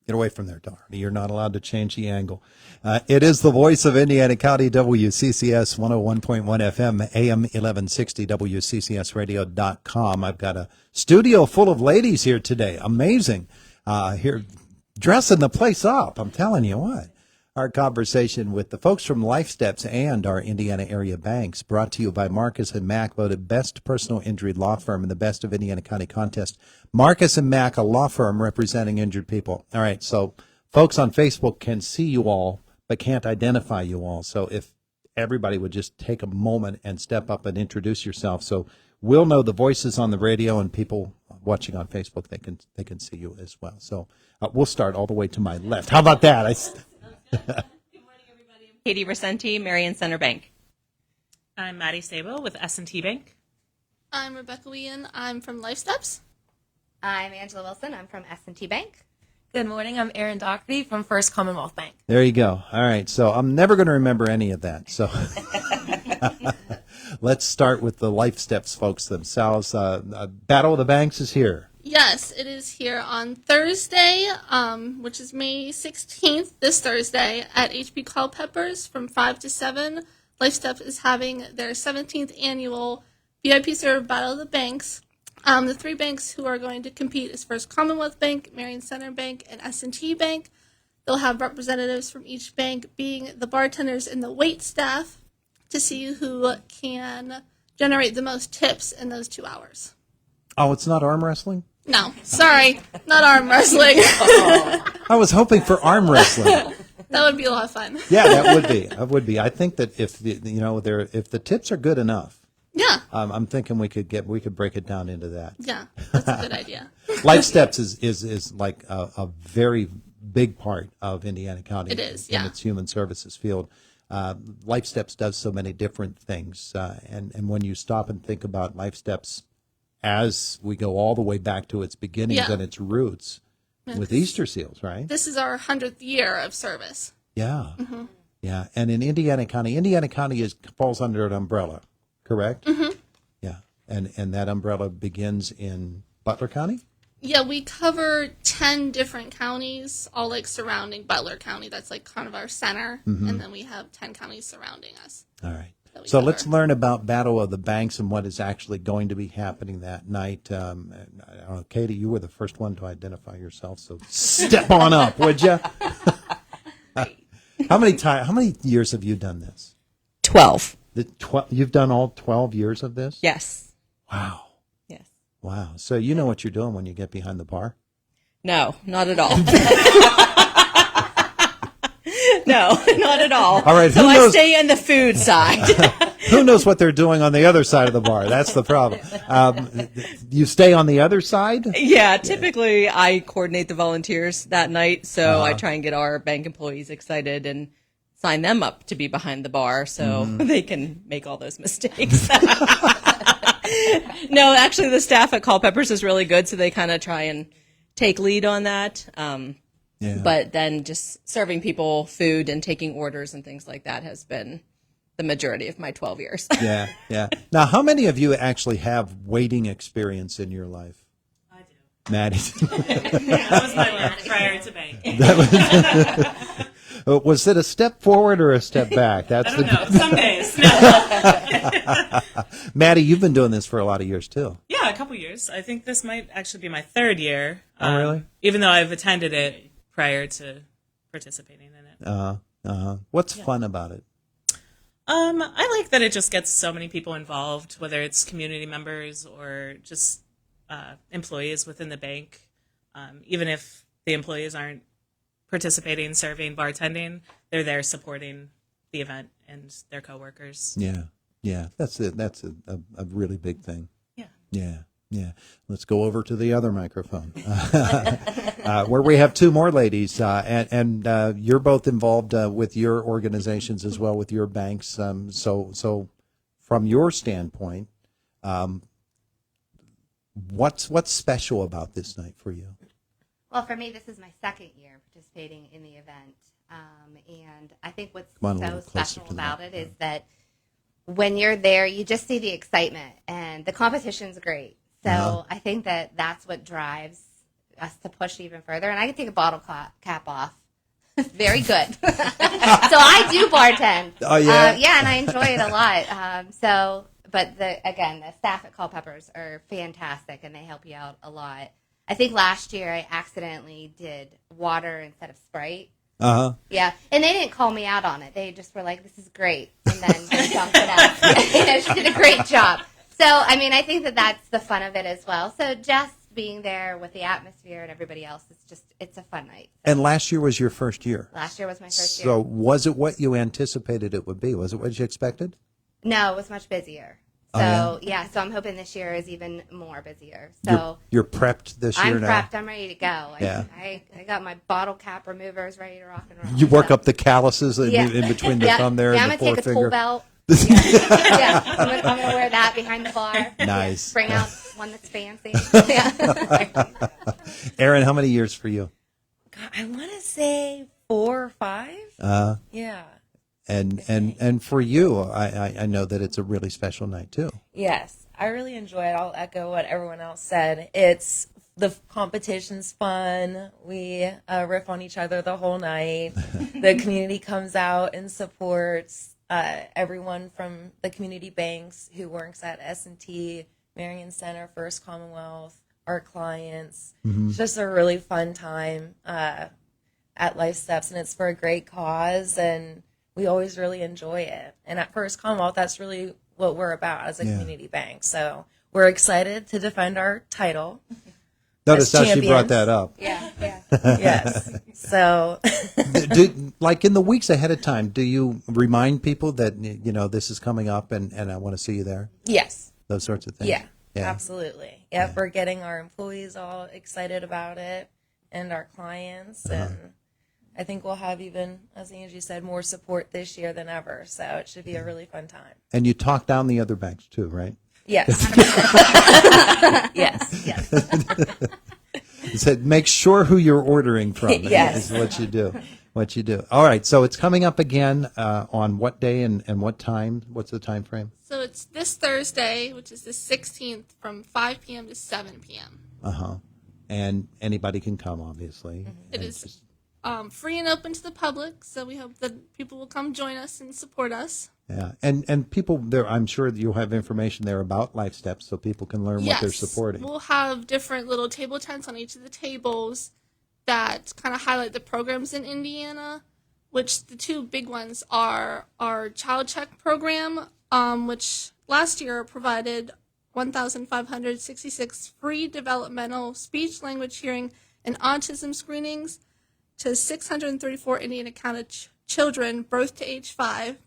Get away from there, Darby. You're not allowed to change the angle. It is the voice of Indiana County, WCCS 101.1 FM, AM 1160, WCCSradio.com. I've got a studio full of ladies here today. Amazing. Here, dressing the place up. I'm telling you what. Our conversation with the folks from Lifesteps and our Indiana area banks, brought to you by Marcus and Mack, voted best personal injury law firm in the Best of Indiana County contest. Marcus and Mack, a law firm representing injured people. All right, so folks on Facebook can see you all, but can't identify you all. So if everybody would just take a moment and step up and introduce yourself, so we'll know the voices on the radio, and people watching on Facebook, they can see you as well. So we'll start all the way to my left. How about that? Good morning, everybody. I'm Katie Resenti, Marion Center Bank. I'm Maddie Sabo with S&T Bank. I'm Rebecca Whean. I'm from Lifesteps. I'm Angela Wilson. I'm from S&T Bank. Good morning. I'm Erin Doherty from First Commonwealth Bank. There you go. All right. So I'm never going to remember any of that. So let's start with the Lifesteps folks themselves. Battle of the Banks is here. Yes, it is here on Thursday, which is May 16th, this Thursday, at HP Culpeppers from 5 to 7. Lifesteps is having their 17th annual VIP server Battle of the Banks. The three banks who are going to compete is First Commonwealth Bank, Marion Center Bank, and S&T Bank. They'll have representatives from each bank being the bartenders and the wait staff to see who can generate the most tips in those 2 hours. Oh, it's not arm wrestling? No, sorry, not arm wrestling. I was hoping for arm wrestling. That would be a lot of fun. Yeah, that would be. That would be. I think that if the tips are good enough, Yeah, I'm thinking we could break it down into that. yeah, that's a good idea. Lifesteps is like a very big part of Indiana County. It is, in yeah. its human services field. Lifesteps does so many different things, and when you stop and think about Lifesteps, as we go all the way back to its beginnings Yeah. and its roots with Easter seals, right? This is our 100th year of service. Yeah. Mm-hmm. Yeah. And in Indiana County falls under an umbrella, correct? Mm-hmm. Yeah. And that umbrella begins in Butler County? Yeah, we cover 10 different counties, all like surrounding Butler County. That's like kind of our center. Mm-hmm. And then we have 10 counties surrounding us. All right. that we So cover. let's learn about Battle of the Banks and what is actually going to be happening that night. I don't know, Katie, you were the first one to identify yourself, so step on up, would you? How many years have you done this? 12. You've done all 12 years of this? Yes. Wow. Yes. Wow. So you know what you're doing when you get behind the bar? No, not at all. No, not at all. All right, So who I knows- stay on the food side. Who knows what they're doing on the other side of the bar? That's the problem. You stay on the other side? Yeah, typically I coordinate the volunteers that night, so I try and get our bank employees excited and sign them up to be behind the bar so they can make all those mistakes. No, actually the staff at Culpeppers is really good, so they kind of try and take lead on that. Yeah. But then just serving people food and taking orders and things like that has been the majority of my 12 years. Yeah, yeah. Now, how many of you actually have waiting experience in your life? I do. Maddie. That was my work prior to bank. Was it a step forward or a step back? That's I don't know. Some days. No. Maddie, you've been doing this for a lot of years too. Yeah, a couple years. I think this might actually be my third year. Oh, really? Even though I've attended it prior to participating in it. What's fun about it? I like that it just gets so many people involved, whether it's community members or just employees within the bank. Even if the employees aren't participating, serving, bartending, they're there supporting the event and their coworkers. Yeah, yeah. That's it. That's a really big thing. Yeah. Yeah, yeah. Let's go over to the other microphone, where we have two more ladies, and you're both involved with your organizations as well, with your banks. So from your standpoint, what's special about this night for you? Well, for me, this is my second year participating in the event. And I think what's Come on, a so little closer special to the about mic. it is that when you're there, you just see the excitement, and the competition's great. So I think that that's what drives us to push even further. And I can take a bottle cap off. Very good. So I do bartend. Oh, yeah? Yeah, and I enjoy it a lot. But the staff at Culpepper's are fantastic, and they help you out a lot. I think last year I accidentally did water instead of Sprite. Uh-huh. Yeah, and they didn't call me out on it. They just were like, "This is great," and then they dumped it out. She did a great job. So, I mean, I think that that's the fun of it as well. So just being there with the atmosphere and everybody else, it's a fun night. And last year was your first year. Last year was my first year. So was it what you anticipated it would be? Was it what you expected? No, it was much busier. So, so I'm hoping this year is even more busier. So You're prepped this year I'm now? prepped. I'm ready to go. Yeah. I got my bottle cap removers ready to rock and roll. You work So- up the calluses in between the thumb there Yeah, and I'm the going to take a forefinger. tool belt. Yeah, I'm going to wear that behind the bar. Nice. Bring out one that's fancy. Yeah. Aaron, how many years for you? God, I want to say 4 or 5. Yeah. And for you, I know that it's a really special night too. Yes, I really enjoy it. I'll echo what everyone else said. It's the competition's fun. We riff on each other the whole night. The community comes out and supports everyone from the community banks who works at S&T, Marion Center, First Commonwealth, our clients. It's just a really fun time at Lifesteps, and it's for a great cause, and we always really enjoy it. And at First Commonwealth, that's really what we're about as a community bank. So we're excited to defend our title. Notice how she brought champions. that up. Yeah. Yes. So Like in the weeks ahead of time, do you remind people that, this is coming up and I want to see you there? yes. Those sorts of things. Yeah. Absolutely. Yep. We're getting our employees all excited about it and our clients. And I think we'll have even, as Angie said, more support this year than ever. So it should be a really fun time. And you talk down the other banks too, right? Yes. Yes. You said make sure who you're ordering from. Yes. Is what you do. What you do. All right. So it's coming up again on what day and what time? What's the time frame? So it's this Thursday, which is the 16th, from 5 p.m. to 7 p.m. And anybody can come, obviously. It And is just- free and open to the public, so we hope that people will come join us and support us. Yeah, and people there, I'm sure that you'll have information there about Lifesteps, so people can learn what they're supporting. We'll have different little table tents on each of the tables that kind of highlight the programs in Indiana, which the two big ones are our Child Check program, which last year provided 1,566 free developmental speech, language, hearing, and autism screenings to 634 Indiana County children birth to age 5.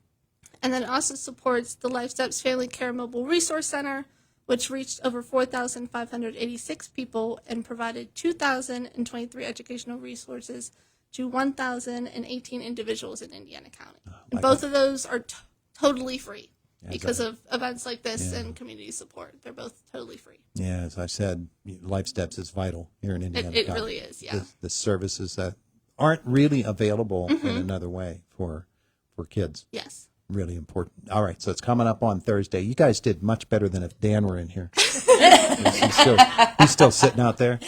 And then it also supports the Lifesteps Family Care Mobile Resource Center, which reached over 4,586 people and provided 2,023 educational resources to 1,018 individuals in Indiana County. And both of those are totally free because of events like this and community support. They're both totally free. Yeah, as I said, Lifesteps is vital here in Indiana. It really is, yeah. The services that aren't really available in another way for kids. Yes. Really important. All right, so it's coming up on Thursday. You guys did much better than if Dan were in here. He's still sitting out there.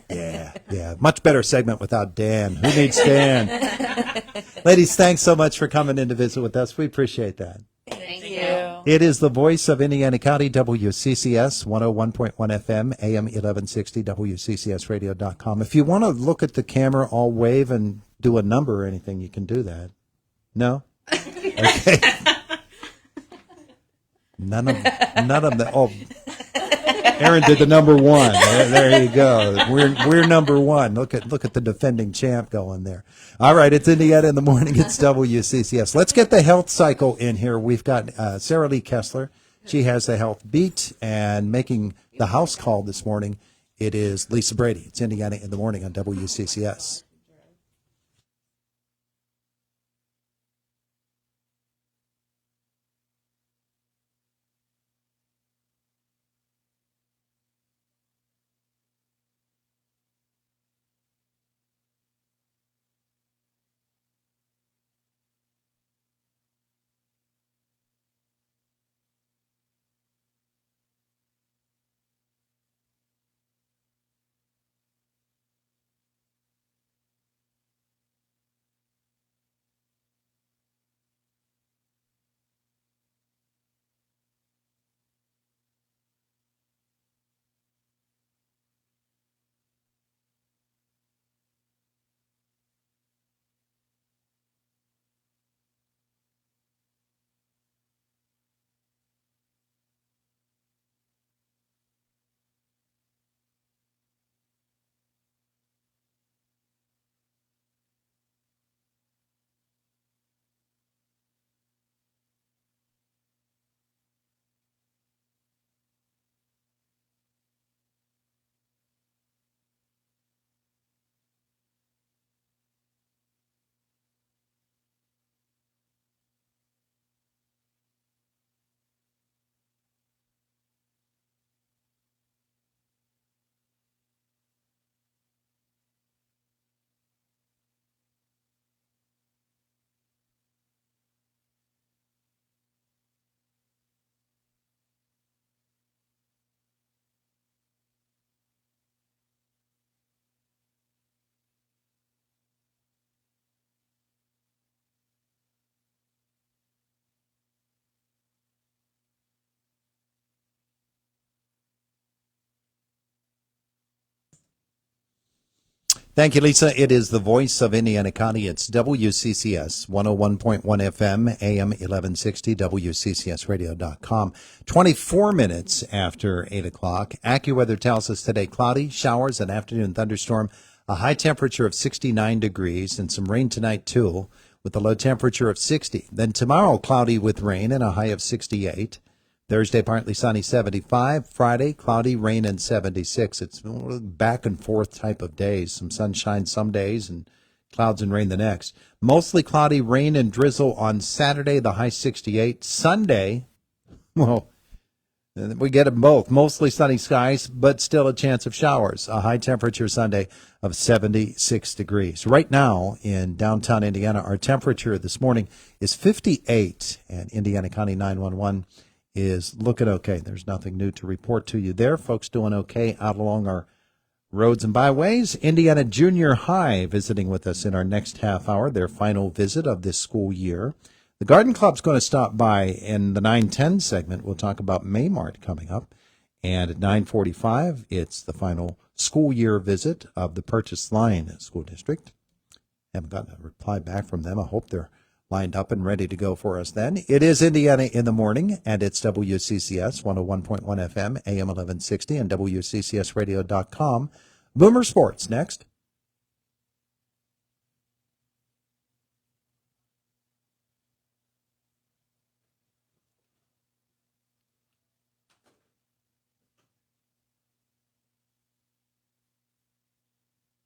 Yeah. Much better segment without Dan. Who needs Dan? Ladies, thanks so much for coming in to visit with us. We appreciate that. Thank you. It is the voice of Indiana County, WCCS 101.1 FM, AM 1160, WCCSradio.com. If you want to look at the camera, all wave and do a number or anything, you can do that. No? Okay. None of them. Oh, Aaron did the number one. There you go. We're number one. Look at the defending champ going there. All right, it's Indiana in the morning. It's WCCS. Let's get the health cycle in here. We've got Sarah Lee Kessler. She has the health beat, and making the house call this morning, it is Lisa Brady. It's Indiana in the morning on WCCS. Thank you, Lisa. It is the voice of Indiana County. It's WCCS 101.1 FM, AM 1160, WCCSradio.com. 24 minutes after 8 o'clock. AccuWeather tells us today cloudy, showers, an afternoon thunderstorm, a high temperature of 69 degrees, and some rain tonight, too, with a low temperature of 60. Then tomorrow, cloudy with rain and a high of 68. Thursday, partly sunny, 75. Friday, cloudy, rain, and 76. It's a back and forth type of days. Some sunshine some days and clouds and rain the next. Mostly cloudy, rain and drizzle on Saturday, the high 68. Sunday, well, we get them both. Mostly sunny skies, but still a chance of showers. A high temperature Sunday of 76 degrees. Right now in downtown Indiana, our temperature this morning is 58, and Indiana County 911 is looking okay. There's nothing new to report to you there. Folks doing okay out along our roads and byways. Indiana Junior High visiting with us in our next half hour, their final visit of this school year. The Garden Club's going to stop by in the 9:10 segment. We'll talk about Maymart coming up. And at 9:45, it's the final school year visit of the Purchase Line School District. Haven't gotten a reply back from them. I hope they're lined up and ready to go for us then. It is Indiana in the Morning, and it's WCCS 101.1 FM, AM 1160, and WCCSradio.com. Boomer Sports next.